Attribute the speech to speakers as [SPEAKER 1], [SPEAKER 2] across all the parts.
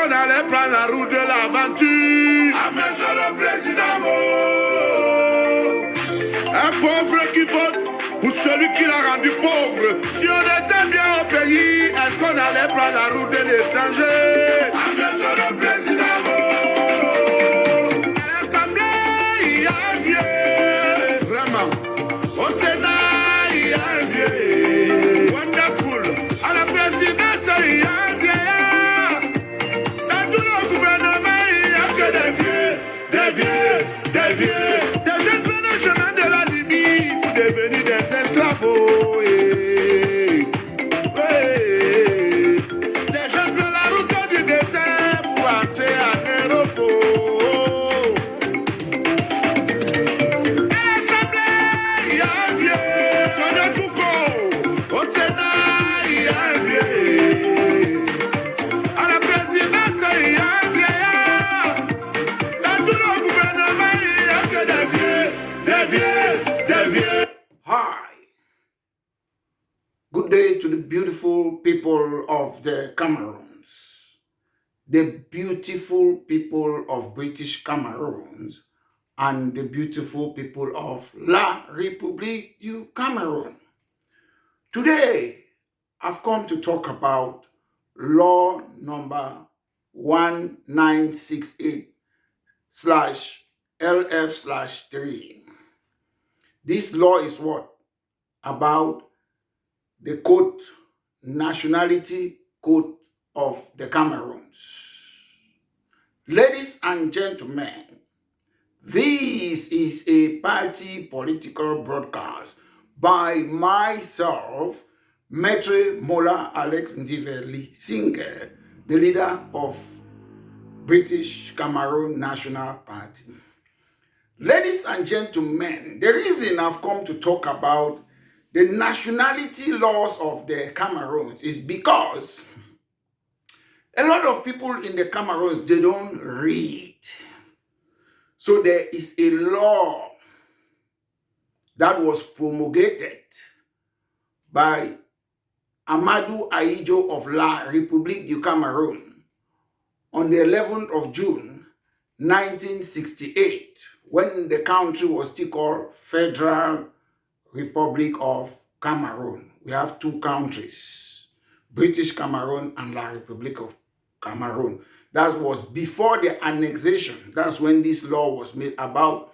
[SPEAKER 1] qu'on allait prendre la route de l'aventure? Ah, monsieur le président, un pauvre qui vote ou celui qui l'a rendu pauvre. Si on était bien au pays, est-ce qu'on allait prendre la route de l'étranger? Ah, monsieur le président, à l'Assemblée, il y a un vieux. Vraiment. Au Sénat, il y a un vieux. Wonderful. À la présidence, il y a un vieillard. Dans tout le gouvernement, il n'y a que des vieux, des vieux, des vieux. Des jeunes prennent le chemin de la Libye pour devenir des esclaves. Des jeunes prennent la route du désert pour entrer en Europe.
[SPEAKER 2] Hi. Good day to the beautiful people of the Cameroons, the beautiful people of British Cameroons, and the beautiful people of La République du Cameroon. Today, I've come to talk about law number 1968/LF/3. This law is what? About the code, nationality code of the Cameroons. Ladies and gentlemen, this is a party political broadcast by myself, Maitre Mola Alex Ndiverly Singer, the leader of British Cameroon National Party. Ladies and gentlemen, the reason I've come to talk about the nationality laws of the Cameroons is because a lot of people in the Cameroons, they don't read. So there is a law that was promulgated by Amadou Ahidjo of La République du Cameroon on the 11th of June, 1968, when the country was still called Federal Republic of Cameroon. We have two countries, British Cameroon and La Republic of Cameroon. That was before the annexation. That's when this law was made about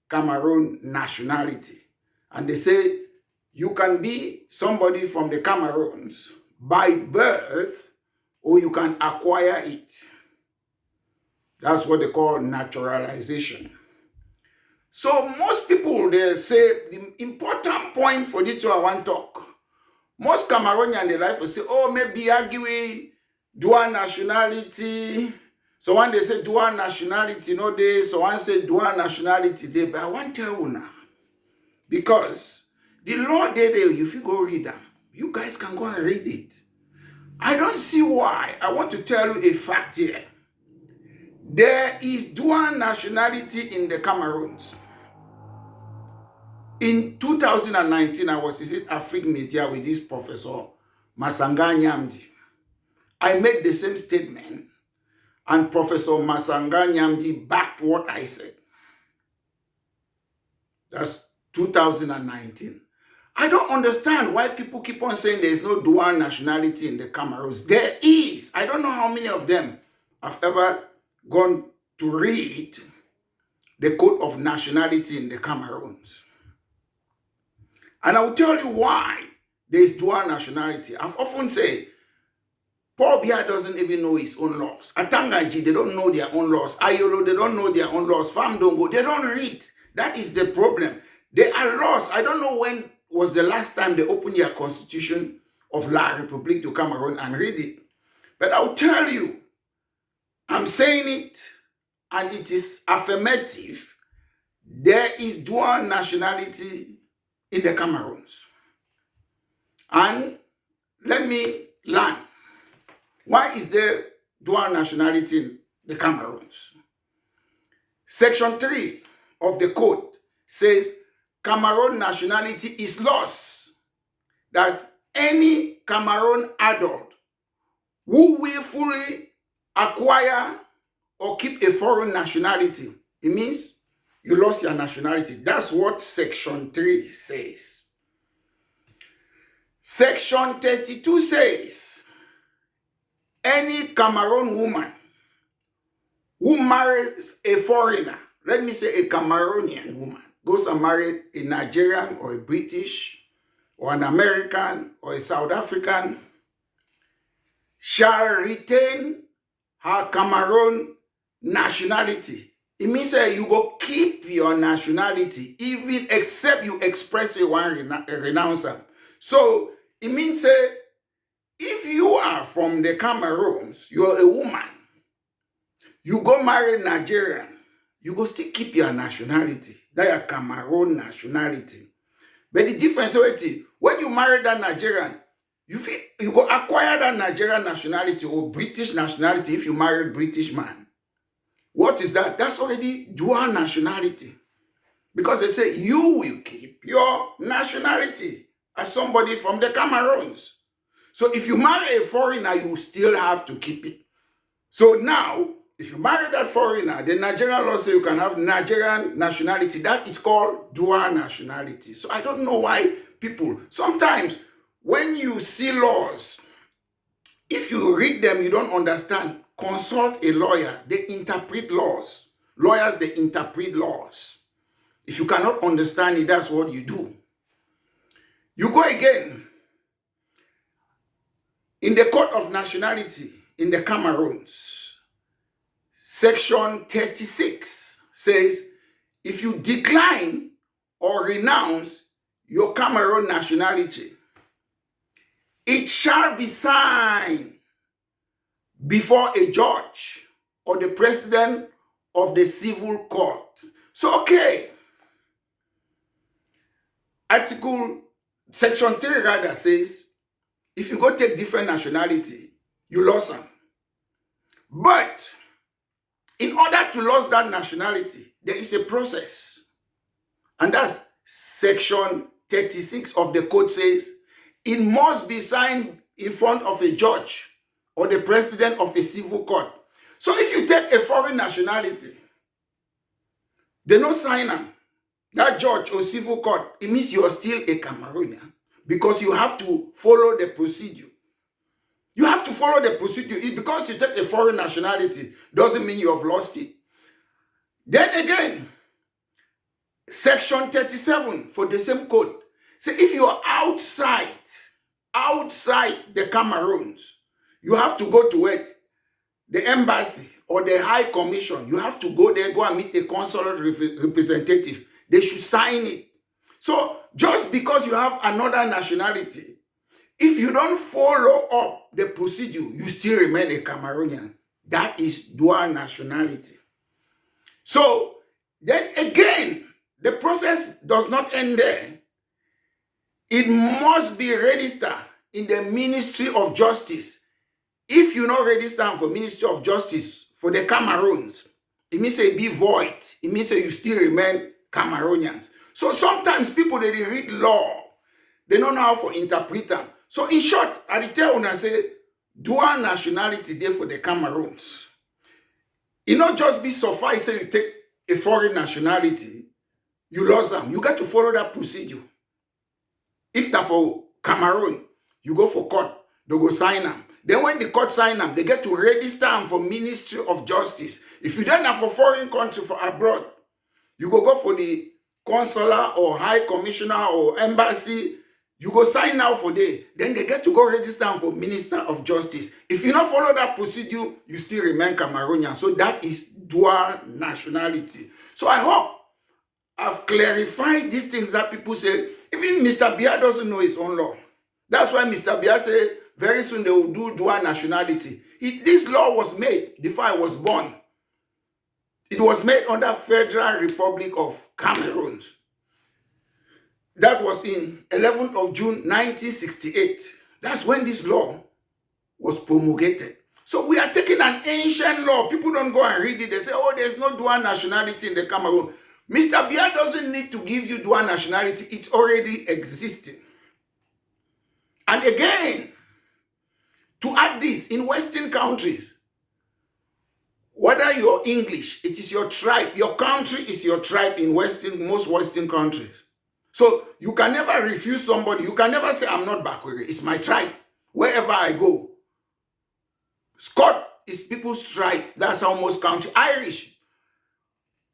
[SPEAKER 2] Cameroon nationality. And they say you can be somebody from the Cameroons by birth, or you can acquire it. That's what they call naturalization. So most people, they say the important point for this I want to talk. Most Cameroonians, they like to say, oh, maybe argue dual nationality. So when they say dual nationality, no day. So one say dual nationality day. But I want to tell you now, because the law there, if you go read them, you guys can go and read it. I don't see why. I want to tell you a fact here. There is dual nationality in the Cameroons. In 2019, I was at Afrique Media with this Professor Masanga Nyamdi. I made the same statement, and Professor Masanga Nyamdi backed what I said. That's 2019. I don't understand why people keep on saying there is no dual nationality in the Cameroons. There is. I don't know how many of them have ever gone to read the code of nationality in the Cameroons. And I will tell you why there is dual nationality. I've often said, Paul Biya doesn't even know his own laws. Atangaji, they don't know their own laws. Ayolo, they don't know their own laws. Famdongo, they don't read. That is the problem. They are lost. I don't know when was the last time they opened their constitution of La République du Cameroon and read it. But I'll tell you, I'm saying it, and it is affirmative. There is dual nationality in the Cameroons. And let me learn. Why is there dual nationality in the Cameroons? Section 3 of the code says Cameroon nationality is lost. That's any Cameroon adult who willfully acquire or keep a foreign nationality, it means you lost your nationality. That's what Section 3 says. Section 32 says, any Cameroon woman who marries a foreigner, let me say a Cameroonian woman, goes and marries a Nigerian or a British or an American or a South African, shall retain her Cameroon nationality. It means that you go keep your nationality, even except you express you want renounce them. So it means that if you are from the Cameroons, you're a woman, you go marry Nigerian, you go still keep your nationality, that your Cameroon nationality. But the difference is when you marry that Nigerian, you go acquire that Nigerian nationality or British nationality if you marry a British man. What is that? That's already dual nationality. Because they say you will keep your nationality as somebody from the Cameroons. So if you marry a foreigner, you still have to keep it. So now, if you marry that foreigner, the Nigerian law says you can have Nigerian nationality. That is called dual nationality. So I don't know why people, sometimes when you see laws, if you read them, you don't understand, consult a lawyer. They interpret laws. Lawyers, they interpret laws. If you cannot understand it, that's what you do. You go again. In the Court of Nationality in the Cameroons, Section 36 says, if you decline or renounce your Cameroon nationality, it shall be signed before a judge or the president of the civil court. So, okay, Section 3 rather says, if you go take different nationality, you lost them. But in order to lose that nationality, there is a process. And that's Section 36 of the code says, it must be signed in front of a judge or the president of a civil court. So if you take a foreign nationality, they don't sign them. That judge or civil court, it means you are still a Cameroonian because you have to follow the procedure. You have to follow the procedure. Because you take a foreign nationality doesn't mean you have lost it. Then again, Section 37 for the same code. So if you are outside the Cameroons, you have to go to it, the embassy or the high commission. You have to go there, go and meet a consular representative. They should sign it. So just because you have another nationality, if you don't follow up the procedure, you still remain a Cameroonian. That is dual nationality. So then again, the process does not end there. It must be registered in the Ministry of Justice. If you not register for Ministry of Justice for the Cameroons, it means it be void. It means that you still remain Cameroonians. So sometimes people, they read law, they don't know how to interpret them. So in short, I tell when I say dual nationality there for the Cameroons. It not just be suffice say you take a foreign nationality, you lost them. You got to follow that procedure. If that for Cameroon, you go for court, they go sign them. Then when the court sign them, they get to register them for Ministry of Justice. If you don't have for foreign country, for abroad, you go for the consular or high commissioner or embassy. You go sign now for day. Then they get to go register them for Minister of Justice. If you not follow that procedure, you still remain Cameroonian. So that is dual nationality. So I hope I've clarified these things that people say. Even Mr. Biya doesn't know his own law. That's why Mr. Biya said very soon they will do dual nationality. This law was made before I was born. It was made under Federal Republic of Cameroon. That was in 11th of June 1968. That's when this law was promulgated. So we are taking an ancient law. People don't go and read it. They say, oh, there's no dual nationality in the Cameroon. Mr. Biya doesn't need to give you dual nationality. It's already existing. And again, to add this, in Western countries, Whether you're English, it is your tribe. Your country is your tribe in most Western countries. So you can never refuse somebody. You can never say, I'm not Bakwere. It's my tribe. Wherever I go. Scott is people's tribe. That's how most countries. Irish.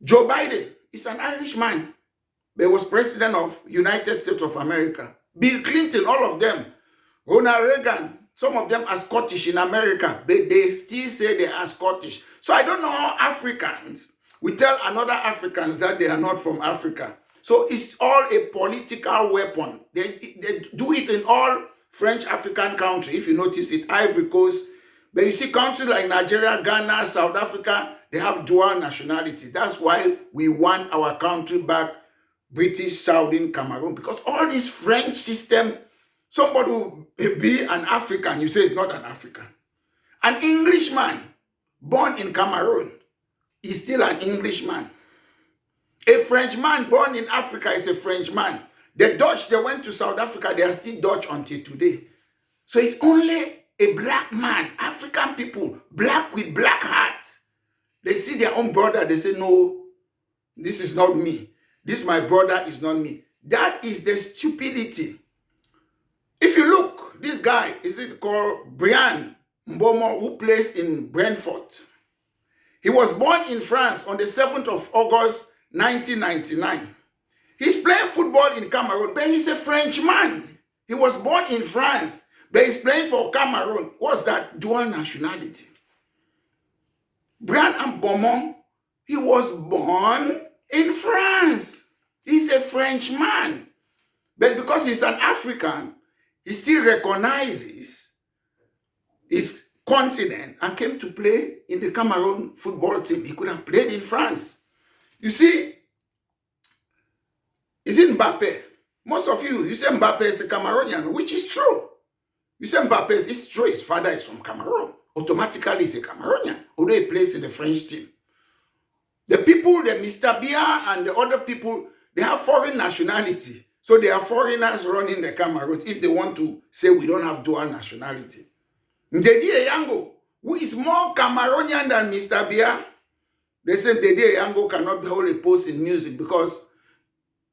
[SPEAKER 2] Joe Biden is an Irishman. He was president of United States of America. Bill Clinton, all of them. Ronald Reagan, some of them are Scottish in America, but they still say they are Scottish. So I don't know how Africans will tell another Africans that they are not from Africa. So it's all a political weapon. They do it in all French African countries. If you notice it, Ivory Coast. But you see countries like Nigeria, Ghana, South Africa, they have dual nationality. That's why we want our country back, British, Saudi, Cameroon, because all this French system, somebody will be an African, you say it's not an African. An Englishman born in Cameroon is still an Englishman. A Frenchman born in Africa is a Frenchman. The Dutch, they went to South Africa, they are still Dutch until today. So it's only a black man, African people, black with black heart. They see their own brother, they say, no, this is not me. This my brother is not me. That is the stupidity. If you look, this guy, is it called Brian Mbomo, who plays in Brentford. He was born in France on the 7th of August, 1999. He's playing football in Cameroon, but he's a Frenchman. He was born in France, but he's playing for Cameroon. What's that? Dual nationality. Brian Mbomo, he was born in France. He's a Frenchman. But because he's an African, he still recognizes his continent and came to play in the Cameroon football team. He could have played in France. You see, is it Mbappe? Most of you say Mbappe is a Cameroonian, which is true. You say Mbappe is true, his father is from Cameroon. Automatically he's a Cameroonian, although he plays in the French team. The people, the Mr. Bia and the other people, they have foreign nationality. So they are foreigners running the Cameroon if they want to say we don't have dual nationality. Ndedi Eyango, who is more Cameroonian than Mr. Bia, they say Ndedi Eyango cannot hold a post in music because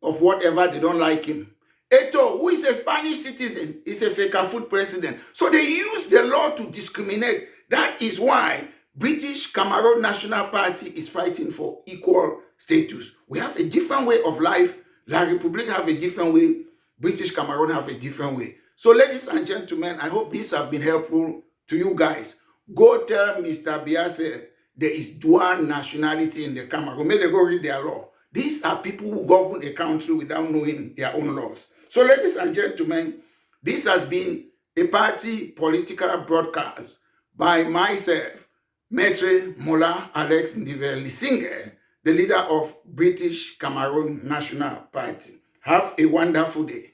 [SPEAKER 2] of whatever, they don't like him. Eto, who is a Spanish citizen, is a Fecafoot president. So they use the law to discriminate. That is why British Cameroon National Party is fighting for equal status. We have a different way of life. La Republic have a different way. British Cameroon have a different way. So ladies and gentlemen, I hope these have been helpful to you guys. Go tell Mr. Biase there is dual nationality in the Cameroon. May they go read their law. These are people who govern a country without knowing their own laws. So ladies and gentlemen, this has been a party political broadcast by myself, Maitre Mola Alex Ndivelisinge, the leader of British Cameroon National Party. Have a wonderful day.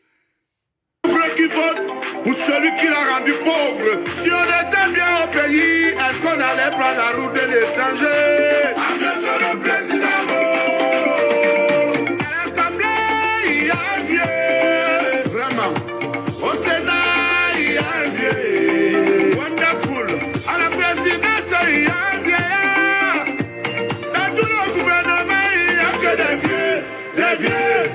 [SPEAKER 1] Qui vote pour celui qui l'a rendu pauvre. Si on était bien au pays, est-ce qu'on allait prendre la route de l'étranger? Après le président, à l'Assemblée, il y a un vieux. Vraiment. Au Sénat, il y a un vieux. Wonderful. À la présidence, il y a un vieillard. Dans tout le gouvernement, il n'y a que des vieux. Des vieux.